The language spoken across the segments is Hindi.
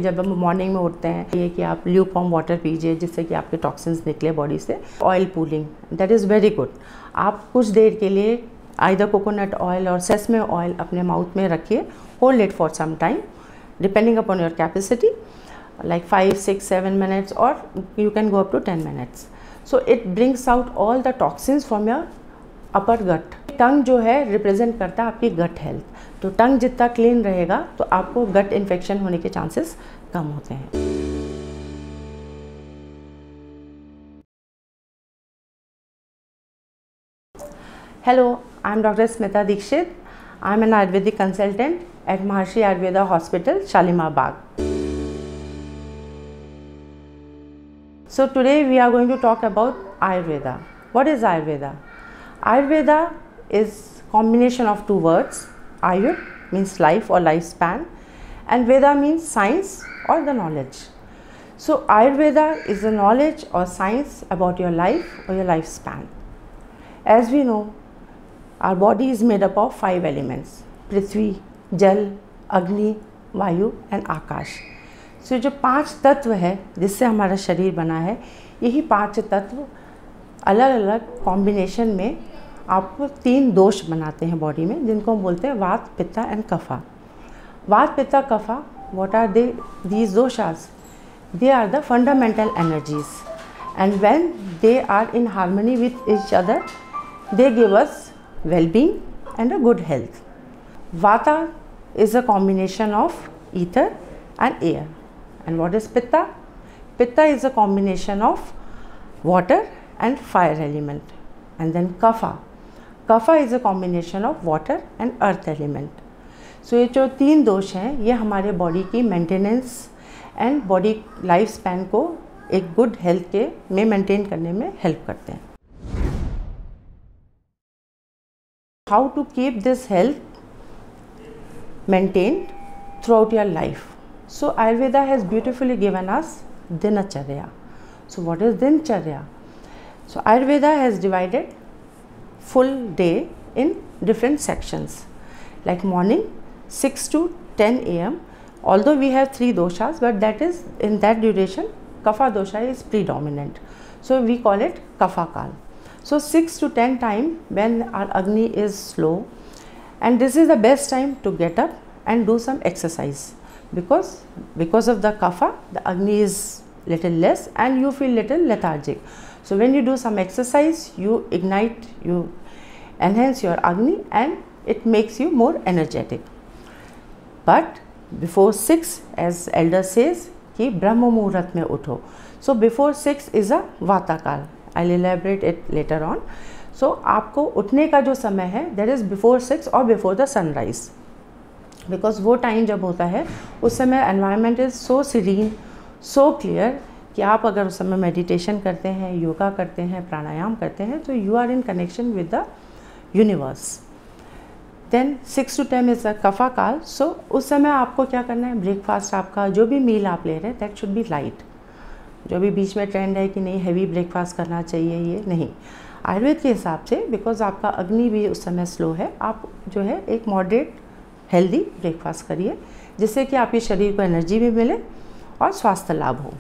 जब हम मॉर्निंग में उठते हैं ये कि आप ल्यूकवार्म वाटर पीजिए जिससे कि आपके टॉक्सिन्स निकले बॉडी से। Oil pulling, that is very good. आप कुछ देर के लिए आइदर कोकोनट ऑयल और सेसमे ऑयल अपने माउथ में रखिए, hold it for some time depending upon your capacity, like 5, 6, 7 minutes, or you can go up to 10 minutes. So it brings out all the toxins from your upper gut. टंग जो है रिप्रेजेंट करता है आपकी गट हेल्थ, तो टंग जितना क्लीन रहेगा तो आपको गट इन्फेक्शन होने के चांसेस कम होते हैं। Hello, I am Dr. Smita Dikshit. I am an Ayurvedic consultant at Maharshi Ayurveda Hospital, Shalimar Bagh. So today we are going to talk about Ayurveda. What is Ayurveda? Ayurveda is combination of two words. Ayur means life or lifespan, and Veda means science or the knowledge. So Ayurveda is the knowledge or science about your life or your lifespan. As we know, our body is made up of 5 elements: Prithvi, Jal, Agni, Vayu and Akash. So जो 5 तत्व है जिससे हमारा शरीर बना है, यही 5 तत्व अलग अलग कॉम्बिनेशन में आपको 3 दोष बनाते हैं बॉडी में, जिनको हम बोलते हैं वात, पित्ता and kapha. Vata, pitta, kapha, what are they? These doshas, they are the fundamental energies, and when they are in harmony with each other they give us well-being and a good health. Vata is a combination of ether and air. And what is Pitta? Pitta is a combination of water and fire element. And then Kapha. Kapha is a combination of water and earth element. So ये जो 3 दोष हैं ये हमारे बॉडी की maintenance and body life span को एक गुड हेल्थ के में मेंटेन करने में हेल्प करते हैं। How to keep this health maintained throughout your life? So Ayurveda has beautifully given us Dinacharya. So what is Dinacharya? So Ayurveda has divided full day in different sections, like morning 6 to 10 a.m. Although we have 3 doshas, but that is in that duration Kapha dosha is predominant. So we call it Kapha Kal. So 6 to 10 time when our Agni is slow, and this is the best time to get up and do some exercise, because of the Kapha the Agni is little less and you feel little lethargic. So when you do some exercise, you ignite, you enhance your Agni and it makes you more energetic. But before 6, as elder says कि ब्रह्म मुहूर्त में उठो. So before 6 is a Vata Kal. I'll elaborate it later on. So आपको उठने का जो समय है that is before 6 or before the sunrise, because वो टाइम जब होता है उस समय environment is so serene, so clear कि आप अगर उस समय meditation करते हैं, योगा करते हैं, प्राणायाम करते हैं, तो you are in connection with the universe. Then 6 to 10 is a Kapha Kal. So उस समय आपको क्या करना है? ब्रेकफास्ट आपका जो भी मील आप ले रहे हैं that should be light. जो भी बीच में ट्रेंड है कि नहीं हैवी ब्रेकफास्ट करना चाहिए, ये नहीं। आयुर्वेद के हिसाब से बिकॉज आपका अग्नि भी उस समय स्लो है, आप जो है एक मॉडरेट हेल्दी ब्रेकफास्ट करिए जिससे कि आपके शरीर को एनर्जी भी मिले और स्वास्थ्य लाभ हो।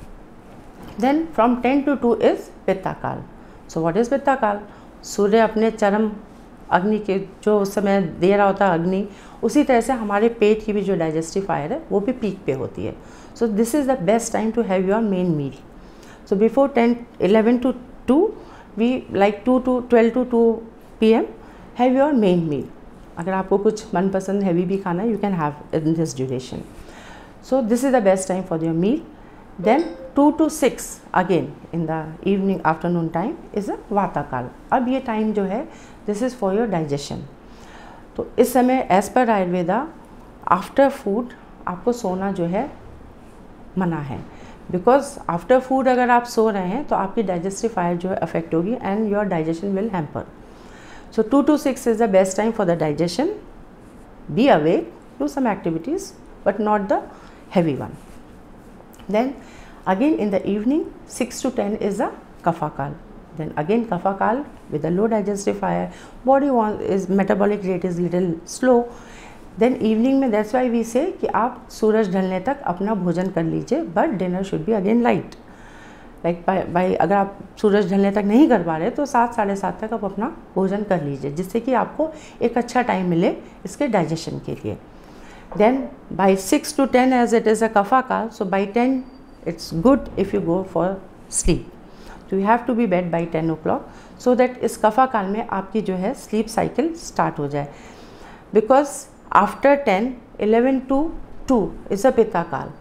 देन फ्रॉम 10 to 2 इज़ पित्ता काल। सो व्हाट इज़ पित्ता काल? सूर्य अपने चरम अग्नि के जो उस समय दे रहा होता है अग्नि, उसी तरह से हमारे पेट की भी जो डाइजेस्टिव फायर है वो भी पीक पे होती है। So this is the best time to have your main meal. So before 11 to 2, we like 12 to 2 p.m. have your main meal. अगर आपको कुछ मनपसंद हैवी भी खाना है, you can have in this duration. So this is the best time for your meal. Then 2 to 6 again in the evening afternoon time is a Vata Kal. अब ये टाइम जो है this is for your digestion. तो इस समय as per Ayurveda after food आपको सोना जो है मना है, बिकॉज आफ्टर फूड अगर आप सो रहे हैं तो आपकी डाइजेस्टिव फायर जो है अफेक्ट होगी and your digestion will hamper. So 2 to 6 is the best time for the digestion. Be awake, do some activities but not the heavy one. Then again in the evening 6 to 10 is a Kapha Kal. Then again Kapha Kal with a low digestive fire, body is metabolic rate is little slow, then evening में दैट्स वाई वी से कि आप सूरज ढलने तक अपना भोजन कर लीजिए, but dinner should be again light. Like by अगर आप सूरज ढलने तक नहीं कर पा रहे तो 7 साढ़े 7 तक आप अपना भोजन कर लीजिए, जिससे कि आपको एक अच्छा टाइम मिले इसके डाइजेशन के लिए। Then by 6 to 10 as it is a kapha kaal, so by 10 it's good if you go for sleep. तो you have to be bed by 10 o'clock so that is kapha काल में आपकी जो है स्लीप साइकिल स्टार्ट हो जाए। Because after 10, 11 to 2 is a pitta kaal.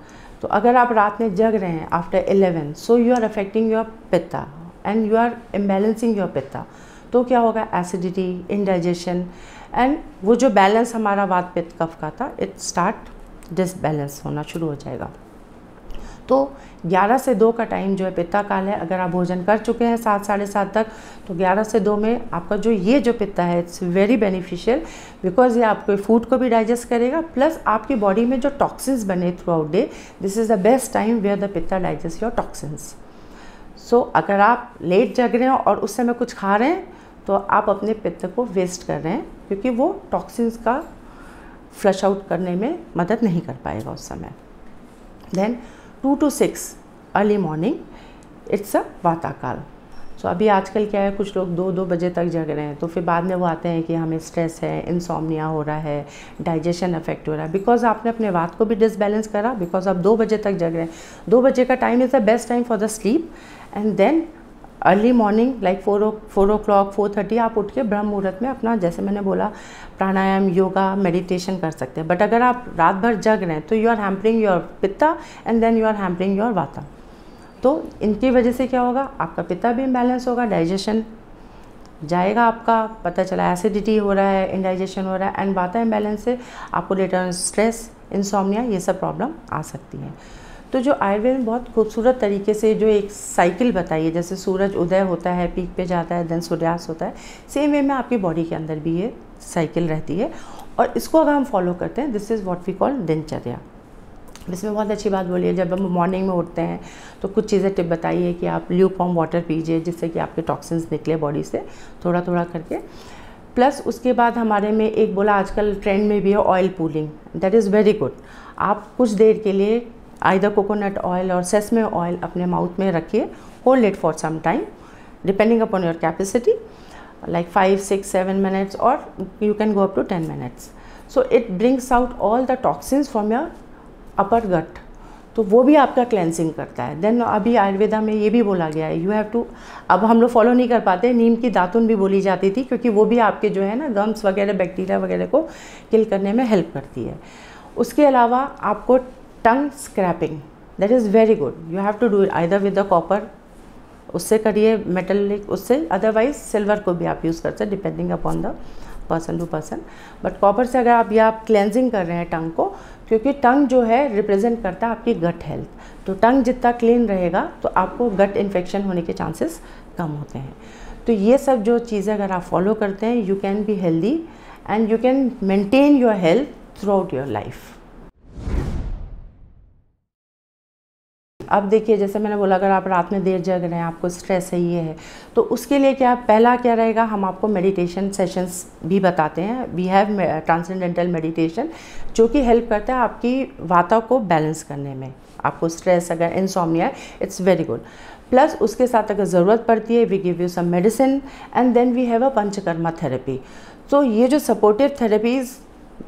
तो अगर आप रात में जग रहे हैं after 11, so you are affecting your pitta and you are imbalancing your pitta. तो क्या होगा, एसिडिटी, इंडाइजेशन, एंड वो जो बैलेंस हमारा वात पित्त कफ का था, इट स्टार्ट डिसबैलेंस होना शुरू हो जाएगा। तो 11 से 2 का टाइम जो है पित्ता काल है। अगर आप भोजन कर चुके हैं 7 साढ़े 7 तक, तो 11 से 2 में आपका जो पित्ता है इट्स वेरी बेनिफिशियल, बिकॉज ये आपको फूड को भी डाइजेस्ट करेगा, प्लस आपकी बॉडी में जो टॉक्सिन्स बने through day, this is the best time where the pitta digest your toxins. So अगर आप लेट जग रहे हैं और उस समय कुछ खा रहे हैं, तो आप अपने पित्त को वेस्ट कर रहे हैं, क्योंकि वो टॉक्सिन्स का फ्लश आउट करने में मदद नहीं कर पाएगा उस समय। Then 2 to 6 early morning it's a Vata Kaal. सो अभी आजकल क्या है, कुछ लोग 2 बजे तक जग रहे हैं, तो फिर बाद में वो आते हैं कि हमें स्ट्रेस है, इंसोम्निया हो रहा है, डाइजेशन अफेक्ट हो रहा है, बिकॉज आपने अपने वात को भी डिसबैलेंस करा, बिकॉज आप 2 बजे तक जग रहे हैं। 2 बजे का time is the best time for the sleep. And then early morning like 4 o'clock 4:30 आप उठ के ब्रह्म मुहूर्त में अपना, जैसे मैंने बोला, प्राणायाम, योगा, मेडिटेशन कर सकते हैं। बट अगर आप रात भर जग रहे हैं तो you are hampering your pitta and then you are hampering your vata. तो इनकी वजह से क्या होगा, आपका पित्ता भी इम्बैलेंस होगा, डाइजेशन जाएगा आपका, पता चला एसिडिटी हो रहा है, इंडाइजेशन हो रहा है, एंड वाता इम्बैलेंस से आपको लेटर स्ट्रेस, इंसोम्निया, ये सब प्रॉब्लम आ सकती है। तो जो आयुर्वेद में बहुत खूबसूरत तरीके से जो एक साइकिल बताई है, जैसे सूरज उदय होता है, पीक पे जाता है, देन सूर्यास्त होता है, सेम वे में आपकी बॉडी के अंदर भी ये साइकिल रहती है। और इसको अगर हम फॉलो करते हैं, this is what we call dinacharya. इसमें बहुत अच्छी बात बोली है, जब हम मॉर्निंग में उठते हैं तो कुछ चीज़ें टिप बताई है कि आप ल्यूकवार्म वाटर पीजिए, जिससे कि आपके टॉक्सिन्स निकले बॉडी से थोड़ा थोड़ा करके। प्लस उसके बाद हमारे में एक बोला, आजकल ट्रेंड में भी है oil pulling, that is very good. आप कुछ देर के लिए आइदर कोकोनट ऑयल और सेसमे ऑयल अपने माउथ में रखिए, hold it for some time depending upon your capacity, like 5, 6, 7 minutes, or you can go up to 10 minutes. So it brings out all the toxins from your upper gut. तो वो भी आपका क्लेंसिंग करता है। देन अभी आयुर्वेदा में ये भी बोला गया है, यू हैव टू, अब हम लोग फॉलो नहीं कर पाते, नीम की दातुन भी बोली जाती थी, क्योंकि वो भी आपके जो है ना गम्स वगैरह, बैक्टीरिया वगैरह को किल करने में हेल्प करती है। उसके अलावा आपको tongue scraping, that is very good, you have to do it either with the copper, उससे करिए, मेटलिक उससे, अदरवाइज सिल्वर को भी आप यूज़ कर सकते, depending upon the person to person. But copper से अगर आप या आप क्लेंजिंग कर रहे हैं टंग को, क्योंकि टंग जो है रिप्रेजेंट करता है आपकी गट हेल्थ, तो टंग जितना क्लीन रहेगा तो आपको गट इन्फेक्शन होने के चांसेस कम होते हैं। तो ये सब जो चीज़ें अगर आप फॉलो करते हैं, you can be healthy and you can maintain your health through out your life. अब देखिए, जैसे मैंने बोला, अगर आप रात में देर जग रहे हैं, आपको स्ट्रेस है, ये है, तो उसके लिए पहला क्या रहेगा, हम आपको मेडिटेशन सेशंस भी बताते हैं। वी हैव ट्रांसेंडेंटल मेडिटेशन, जो कि हेल्प करता है आपकी वाता को बैलेंस करने में। आपको स्ट्रेस, अगर insomnia, it's very good. Plus उसके साथ अगर ज़रूरत पड़ती है, we give you some medicine and then we have a panchakarma therapy. तो ये जो supportive therapies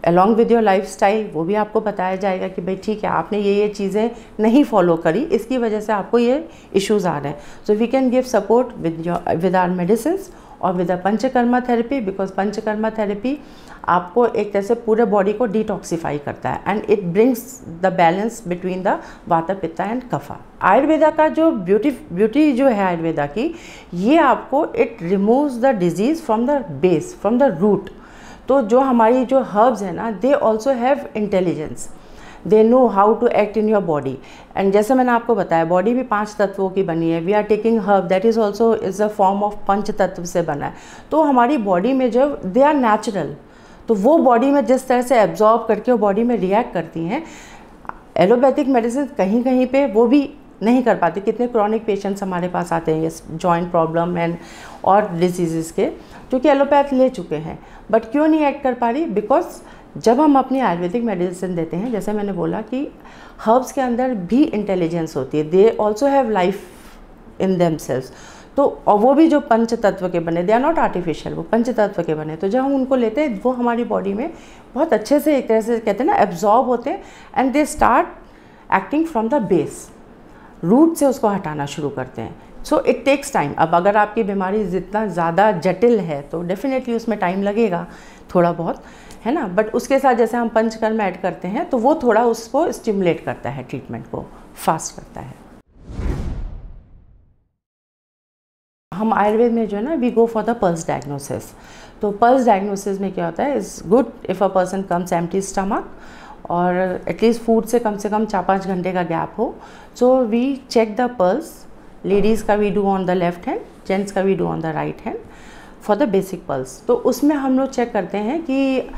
along with your lifestyle, वो भी आपको बताया जाएगा कि भाई ठीक है, आपने ये चीज़ें नहीं फॉलो करी, इसकी वजह से आपको ये इश्यूज़ आ रहे हैं। So we can give support with our medicine और with a panchakarma therapy, because panchakarma therapy आपको एक तरह से पूरे बॉडी को डिटॉक्सिफाई करता है and it brings the balance between the वाता, पित्ता एंड कफा। आयुर्वेदा का जो ब्यूटी जो है आयुर्वेदा की, ये आपको it removes the disease from the base, from the root. तो जो हमारी जो हर्ब्स है ना, they also have intelligence, they know how to act in your body. And जैसे मैंने आपको बताया, बॉडी भी 5 तत्वों की बनी है। We are taking herb, that is also is a form of panch tatva से बना है। तो हमारी बॉडी में जब दे आर नेचुरल, तो वो बॉडी में जिस तरह से एब्जॉर्ब करके वो बॉडी में रिएक्ट करती हैं। एलोपैथिक मेडिसिन कहीं कहीं पे वो भी नहीं कर पाती। कितने क्रॉनिक पेशेंट्स हमारे पास आते हैं जॉइंट प्रॉब्लम एंड और डिजीज़ के, जो कि एलोपैथ ले चुके हैं, बट क्यों नहीं एक्ट कर पा रही? बिकॉज जब हम अपनी आयुर्वेदिक मेडिसिन देते हैं, जैसे मैंने बोला कि हर्ब्स के अंदर भी इंटेलिजेंस होती है, दे also have life in themselves. तो और वो भी जो पंच तत्व के बने, दे आर नॉट आर्टिफिशियल, वो पंच तत्व के बने। तो जब हम उनको लेते हैं वो हमारी बॉडी में बहुत अच्छे से, एक तरह से कहते हैं ना, एब्जॉर्ब होते हैं and they start acting from the base, root से उसको हटाना शुरू करते हैं। So it takes time. अब अगर आपकी बीमारी जितना ज़्यादा जटिल है तो डेफिनेटली उसमें टाइम लगेगा थोड़ा बहुत, है ना। बट उसके साथ जैसे हम पंचकर्म ऐड करते हैं तो वो थोड़ा उसको स्टिमुलेट करता है, ट्रीटमेंट को फास्ट करता है। हम आयुर्वेद में जो है ना, we go for the pulse diagnosis. तो पल्स डायग्नोसिस में क्या होता है, is good if a person comes empty stomach और एटलीस्ट फूड से कम 4-5 घंटे का गैप हो। So we check the pulse, ladies का we do on the left hand, gents का we do on the right hand for the basic pulse. तो उसमें हम लोग चेक करते हैं कि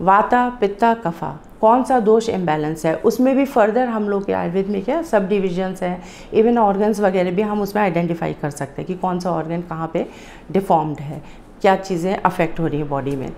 वाता पित्ता कफा कौन सा दोष इम्बैलेंस है। उसमें भी फर्दर हम लोग के आयुर्वेद में क्या सब डिविजन्स हैं, इवन ऑर्गन्स वगैरह भी हम उसमें आइडेंटिफाई कर सकते हैं कि कौन सा ऑर्गन कहाँ पे डिफॉर्म्ड है, क्या चीज़ें अफेक्ट हो रही हैं बॉडी में।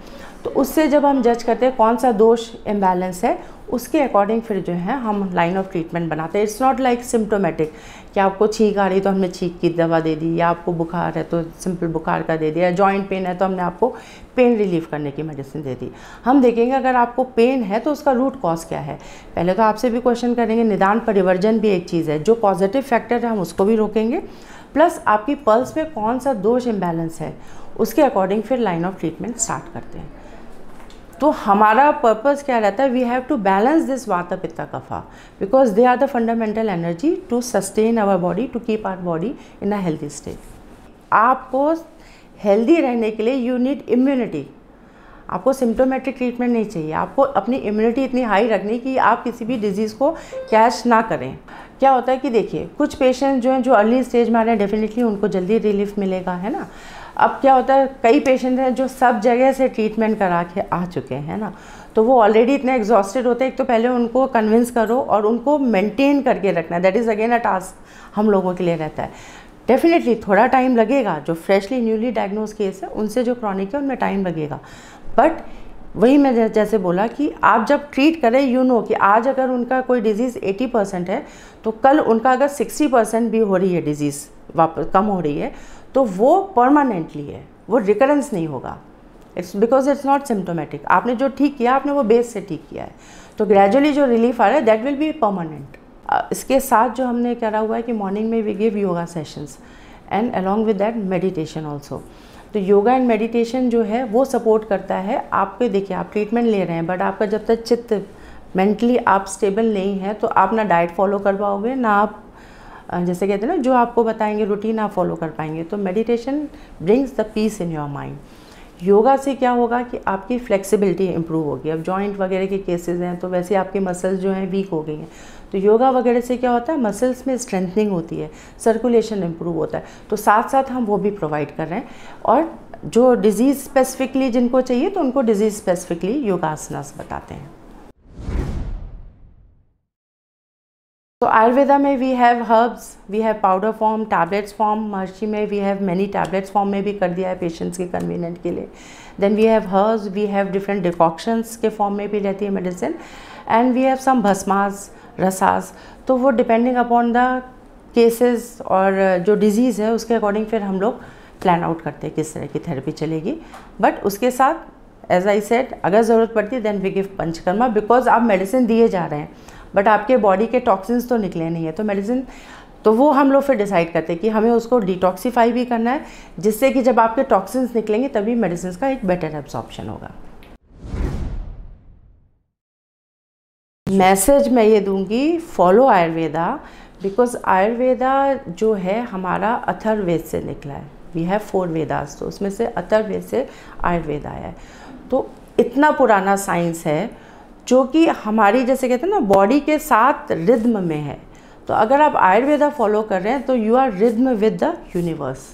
तो उससे जब हम जज करते हैं कौन सा दोष इम्बैलेंस है, उसके अकॉर्डिंग फिर जो है हम लाइन ऑफ ट्रीटमेंट बनाते हैं। इट्स नॉट लाइक सिम्टोमेटिक कि आपको छींक आ रही तो हमने छींक की दवा दे दी, या आपको बुखार है तो सिंपल बुखार का दे दिया, जॉइंट पेन है तो हमने आपको पेन रिलीफ करने की मेडिसिन दे दी। हम देखेंगे अगर आपको पेन है तो उसका रूट कॉज क्या है। पहले तो आपसे भी क्वेश्चन करेंगे, निदान परिवर्जन भी एक चीज़ है, जो पॉजिटिव फैक्टर है हम उसको भी रोकेंगे, प्लस आपकी पल्स में कौन सा दोष इम्बैलेंस है उसके अकॉर्डिंग फिर लाइन ऑफ ट्रीटमेंट स्टार्ट करते हैं। तो हमारा पर्पस क्या रहता है, we have to balance this vata pitta kapha because they are the fundamental energy to sustain our body, to keep our body in a healthy state. आपको हेल्दी रहने के लिए यू नीड इम्यूनिटी। आपको सिम्टोमेटिक ट्रीटमेंट नहीं चाहिए, आपको अपनी इम्यूनिटी इतनी हाई रखनी कि आप किसी भी डिजीज़ को कैच ना करें। क्या होता है कि देखिए कुछ पेशेंट जो हैं जो अर्ली स्टेज में आ रहे हैं, डेफिनेटली उनको जल्दी रिलीफ मिलेगा, है ना। अब क्या होता है, कई पेशेंट हैं जो सब जगह से ट्रीटमेंट करा के आ चुके हैं ना, तो वो ऑलरेडी इतने एग्जॉस्टेड होते हैं। एक तो पहले उनको कन्विंस करो और उनको मेंटेन करके रखना, that is again a task हम लोगों के लिए रहता है। डेफिनेटली थोड़ा टाइम लगेगा, जो फ्रेशली न्यूली डायग्नोज केस है उनसे जो क्रॉनिक है उनमें टाइम लगेगा। बट वही मैं जैसे बोला कि आप जब ट्रीट करें, यू नो कि आज अगर उनका कोई डिज़ीज़ 80% है तो कल उनका अगर 60% भी हो रही है, डिज़ीज़ वापस कम हो रही है, तो वो परमानेंटली है, वो रिकरेंस नहीं होगा। It's because it's not symptomatic. आपने जो ठीक किया आपने वो बेस से ठीक किया है, तो ग्रेजुअली जो रिलीफ आ रहा है दैट विल बी परमानेंट। इसके साथ जो हमने करा हुआ है कि मॉर्निंग में we give yoga sessions and along with that meditation also. तो योगा एंड मेडिटेशन जो है वो सपोर्ट करता है आपके। देखिए आप ट्रीटमेंट ले रहे हैं बट आपका जब तक चित्त मेंटली आप स्टेबल नहीं है तो आप ना डाइट फॉलो कर पाओगे, ना आप जैसे कहते हैं ना जो आपको बताएंगे रूटीन आप फॉलो कर पाएंगे। तो meditation brings the peace in your mind. Yoga से क्या होगा कि आपकी फ्लेक्सिबिलिटी इंप्रूव होगी। अब जॉइंट वगैरह के केसेस हैं तो वैसे आपके मसल्स जो हैं वीक हो गई हैं, तो योगा वगैरह से क्या होता है, मसल्स में स्ट्रेंथनिंग होती है, सर्कुलेशन इंप्रूव होता है। तो साथ साथ हम वो भी प्रोवाइड कर रहे हैं। और जो डिज़ीज़ स्पेसिफिकली जिनको चाहिए तो उनको डिज़ीज़ स्पेसिफिकली योगासनास बताते हैं। तो आयुर्वेदा में we have herbs, we have powder form, tablets form. Maharishi में we have many tablets form में भी कर दिया है पेशेंट्स के कन्वीनियंट के लिए। Then we have herbs, we have different decoctions के फॉर्म में भी रहती है medicine. And we have some bhasmas, rasas. तो वो डिपेंडिंग अपॉन द केसेस और जो डिज़ीज़ है उसके अकॉर्डिंग फिर हम लोग प्लान आउट करते हैं किस तरह की थेरेपी चलेगी। बट उसके साथ एज आई सेड अगर ज़रूरत पड़ती है then we give panchakarma, because आप मेडिसिन दिए जा रहे हैं बट आपके बॉडी के टॉक्सिन्स तो निकले नहीं है। तो मेडिसिन तो वो हम लोग फिर डिसाइड करते हैं कि हमें उसको डिटॉक्सीफाई भी करना है, जिससे कि जब आपके टॉक्सिन्स निकलेंगे तभी मेडिसिन का एक बेटर एब्जॉर्प्शन होगा। मैसेज मैं ये दूंगी, फॉलो आयुर्वेदा, बिकॉज आयुर्वेदा जो है हमारा अथर्ववेद से निकला है। वी हैव 4 वेदास, तो उसमें से अथर्ववेद से आयुर्वेद आया है। तो इतना पुराना साइंस है जो कि हमारी जैसे कहते हैं ना बॉडी के साथ रिद्म में है। तो अगर आप आयुर्वेदा फॉलो कर रहे हैं तो you are rhythm with the universe.